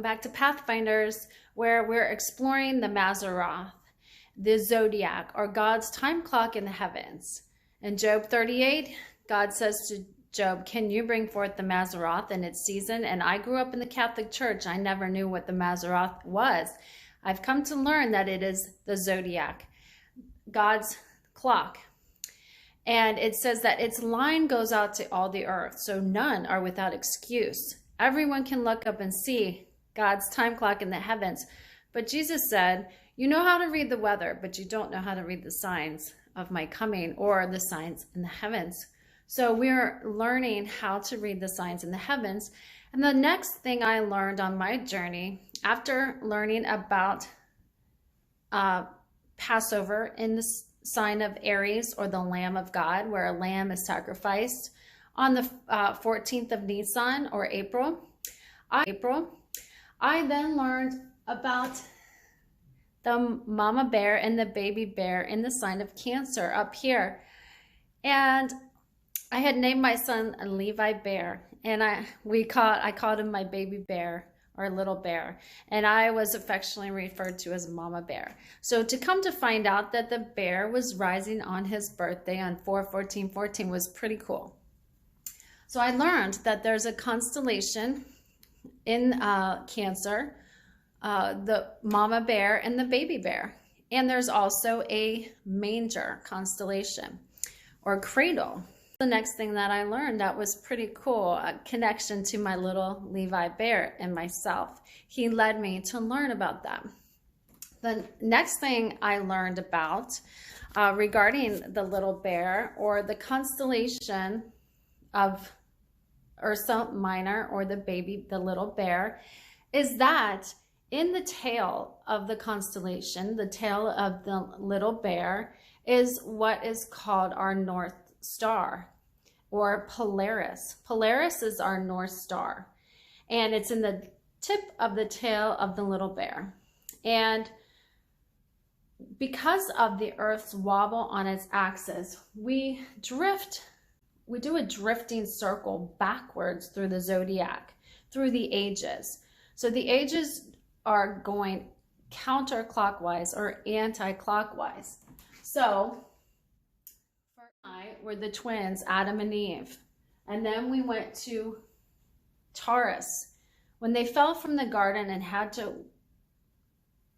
back to Pathfinders, where we're exploring the Mazzaroth, the zodiac, or God's time clock in the heavens. In Job 38, God says to Job, "Can you bring forth the Mazzaroth in its season?" And I grew up in the Catholic Church. I never knew what the Mazzaroth was. I've come to learn that it is the zodiac, God's clock. And it says that its line goes out to all the earth, so none are without excuse. Everyone can look up and see God's time clock in the heavens. But Jesus said, "You know how to read the weather, but you don't know how to read the signs of my coming or the signs in the heavens." So we're learning how to read the signs in the heavens. And the next thing I learned on my journey, after learning about Passover in the sign of Aries, or the Lamb of God, where a lamb is sacrificed on the 14th of Nisan, or April, I then learned about the mama bear and the baby bear in the sign of Cancer up here. And I had named my son Levi Bear, and I called him my baby bear, or Little Bear, and I was affectionately referred to as Mama Bear. So to come to find out that the bear was rising on his birthday on 4/14/14 was pretty cool. So I learned that there's a constellation in Cancer, the Mama Bear and the baby bear, and there's also a manger constellation, or cradle. The next thing that I learned that was pretty cool, a connection to my little Levi Bear and myself. He led me to learn about them. The next thing I learned about regarding the little bear, or the constellation of Ursa Minor, or the little bear, is that in the tail of the constellation, the tail of the little bear, is what is called our North Star, or Polaris. Polaris is our North Star, and it's in the tip of the tail of the little bear. And because of the Earth's wobble on its axis, we do a drifting circle backwards through the zodiac, through the ages. So the ages are going counterclockwise or anti-clockwise. So were the twins, Adam and Eve. And then we went to Taurus. When they fell from the garden and had to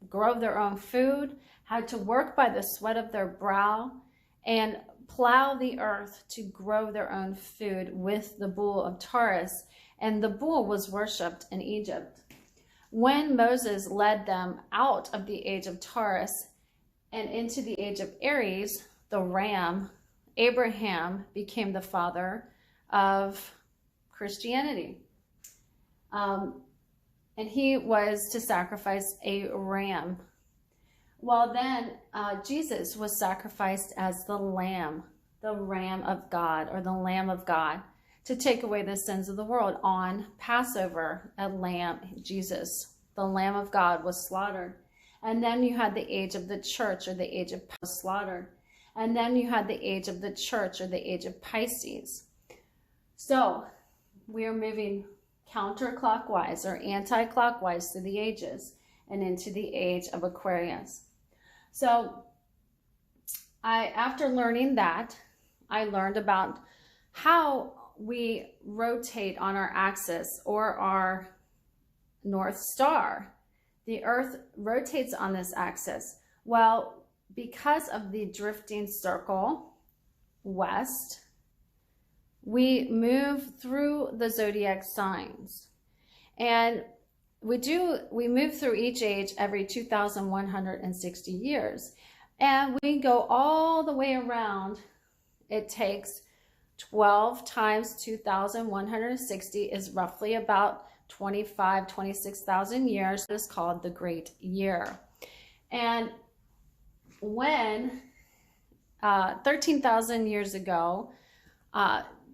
grow their own food, had to work by the sweat of their brow, and plow the earth to grow their own food with the bull of Taurus. And the bull was worshipped in Egypt. When Moses led them out of the age of Taurus and into the age of Aries, the ram, Abraham became the father of Christianity. And he was to sacrifice a ram. Well, then Jesus was sacrificed as the lamb, the Ram of God, or the Lamb of God, to take away the sins of the world. On Passover, a lamb, Jesus, the Lamb of God, was slaughtered. And then you had the age of the church, or the age of slaughtered. And then you had the age of the church, or the age of Pisces. So we are moving counterclockwise or anti-clockwise through the ages and into the age of Aquarius. So after learning that, I learned about how we rotate on our axis, or our North Star. The Earth rotates on this axis. Well, because of the drifting circle west, we move through the zodiac signs, and we move through each age every 2,160 years, and we go all the way around. It takes 12 times 2,160 is roughly about 26,000 years. It's called the Great Year. And when 13,000 years ago,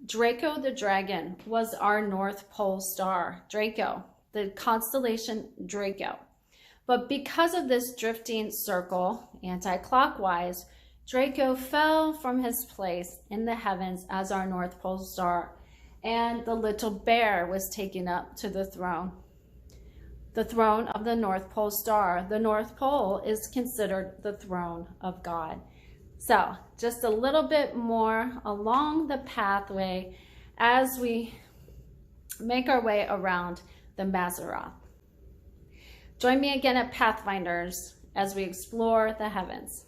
Draco the dragon was our North Pole star, Draco, the constellation Draco. But because of this drifting circle, anti-clockwise, Draco fell from his place in the heavens as our North Pole star, and the little bear was taken up to the throne. the throne of the North Pole star. The North Pole is considered the throne of God. So just a little bit more along the pathway as we make our way around the Mazzaroth. Join me again at Pathfinders as we explore the heavens.